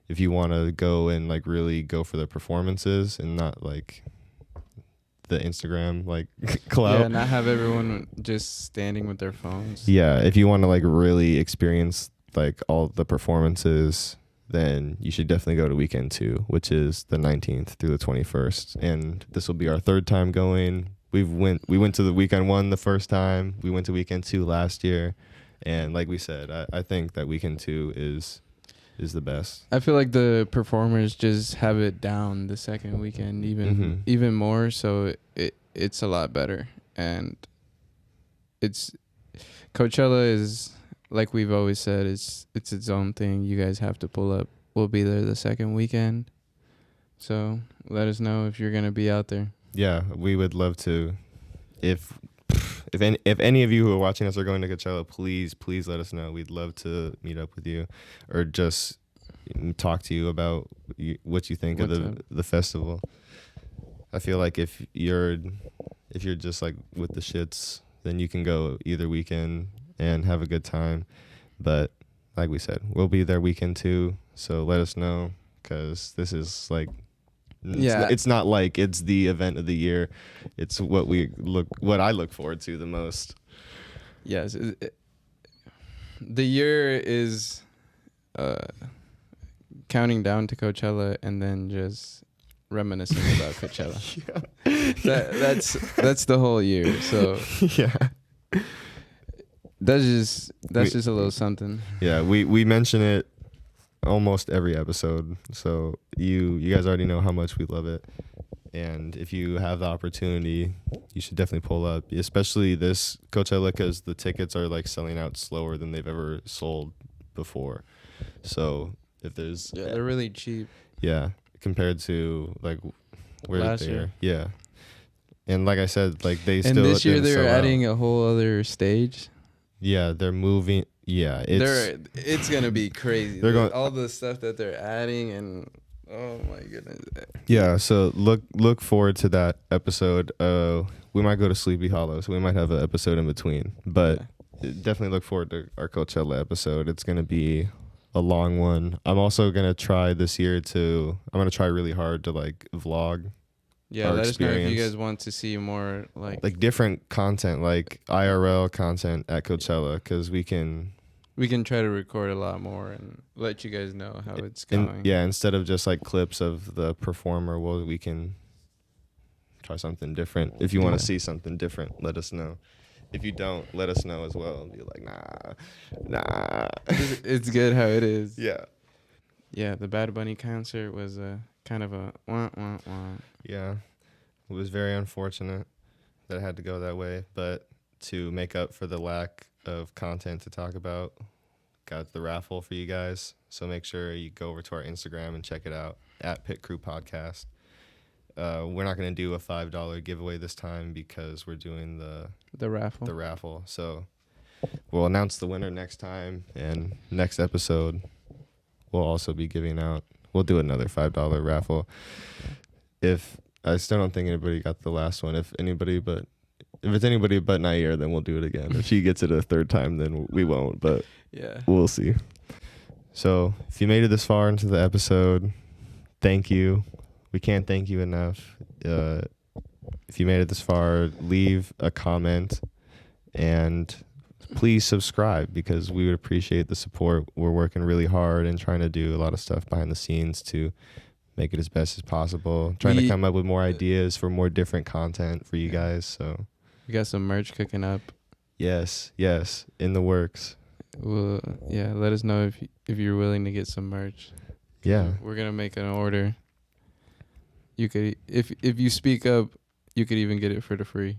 if you want to go and like really go for the performances and not like the Instagram like clout. Yeah, not have everyone just standing with their phones. Yeah, if you want to like really experience like all the performances, then you should definitely go to weekend 2, which is the 19th through the 21st. And this will be our third time going. We went to the weekend 1 the first time. We went to weekend 2 last year. And like we said, I think that weekend 2 is the best. I feel like the performers just have it down the second weekend even more, so it's a lot better. And Coachella is, like we've always said, it's its own thing. You guys have to pull up. We'll be there the second weekend. So let us know if you're going to be out there. Yeah, we would love to. If any of you who are watching us are going to Coachella, please let us know. We'd love to meet up with you or just talk to you about what you think of the festival. I feel like if you're just like with the shits, then you can go either weekend and have a good time. But like we said, we'll be there weekend 2, so let us know, because this is like, it's not like it's the event of the year. It's what I look forward to the most. Yes, the year is counting down to Coachella and then just reminiscing about Coachella. Yeah. That's the whole year. So yeah. That's just a little something. Yeah, we mention it almost every episode, so you guys already know how much we love it. And if you have the opportunity, you should definitely pull up, especially this Coachella, because the tickets are like selling out slower than they've ever sold before. So if there's they're really cheap. Yeah, compared to like where last year. Yeah, and like I said, like and this year they're adding a whole other stage. Yeah, they're moving. Yeah, it's gonna be crazy. They're going all the stuff that they're adding, and oh my goodness. Yeah, so look forward to that episode. We might go to Sleepy Hollow, so we might have an episode in between. But definitely look forward to our Coachella episode. It's gonna be a long one. I'm also gonna try this year I'm gonna try really hard to like vlog. Yeah, let us know if you guys want to see more like different content, like IRL content at Coachella, because we can try to record a lot more and let you guys know how it's going. Instead of just like clips of the performer, we can try something different. If you want to see something different, let us know. If you don't, let us know as well. Be like, nah. It's good how it is. Yeah. Yeah, the Bad Bunny concert was kind of a wah, wah, wah. Yeah, it was very unfortunate that it had to go that way, but to make up for the lack of content to talk about, got the raffle for you guys. So make sure you go over to our Instagram and check it out at PitCrew Podcast. We're not going to do a $5 giveaway this time because we're doing the raffle. So we'll announce the winner next time, and next episode we'll also be giving out. We'll do another $5 raffle. If I still don't think anybody got the last one. If it's anybody but Nair, then we'll do it again. If she gets it a third time, then we won't. But yeah, we'll see. So if you made it this far into the episode, thank you. We can't thank you enough. If you made it this far, leave a comment and please subscribe, because we would appreciate the support. We're working really hard and trying to do a lot of stuff behind the scenes to make it as best as possible. Trying to come up with more ideas for more different content for you guys. So we got some merch cooking up. Yes, in the works. Well, let us know if you're willing to get some merch. Yeah. We're gonna make an order. You could, if you speak up, you could even get it for the free.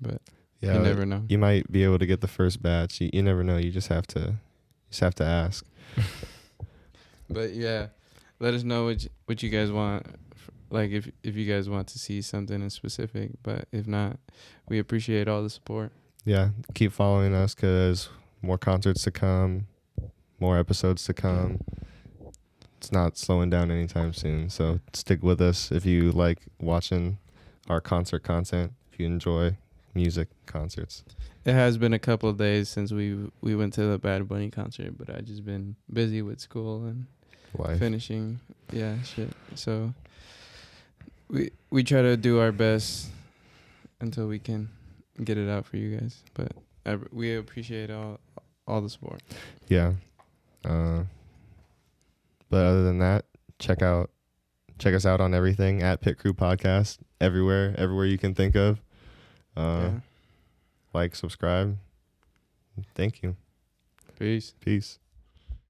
But Yeah, you never know. You might be able to get the first batch. You never know. You just have to ask. But yeah, let us know what you guys want. Like if you guys want to see something in specific, but if not, we appreciate all the support. Yeah, keep following us because more concerts to come, more episodes to come. It's not slowing down anytime soon. So stick with us if you like watching our concert content. If you enjoy music concerts. It has been a couple of days since we went to the Bad Bunny concert, but I just been busy with school and Life. finishing. Yeah, shit. So we try to do our best until we can get it out for you guys. But we appreciate all the support. Yeah. But other than that, check us out on everything at PitCrew Podcast everywhere you can think of. Yeah. Like, subscribe. Thank you. Peace. Peace.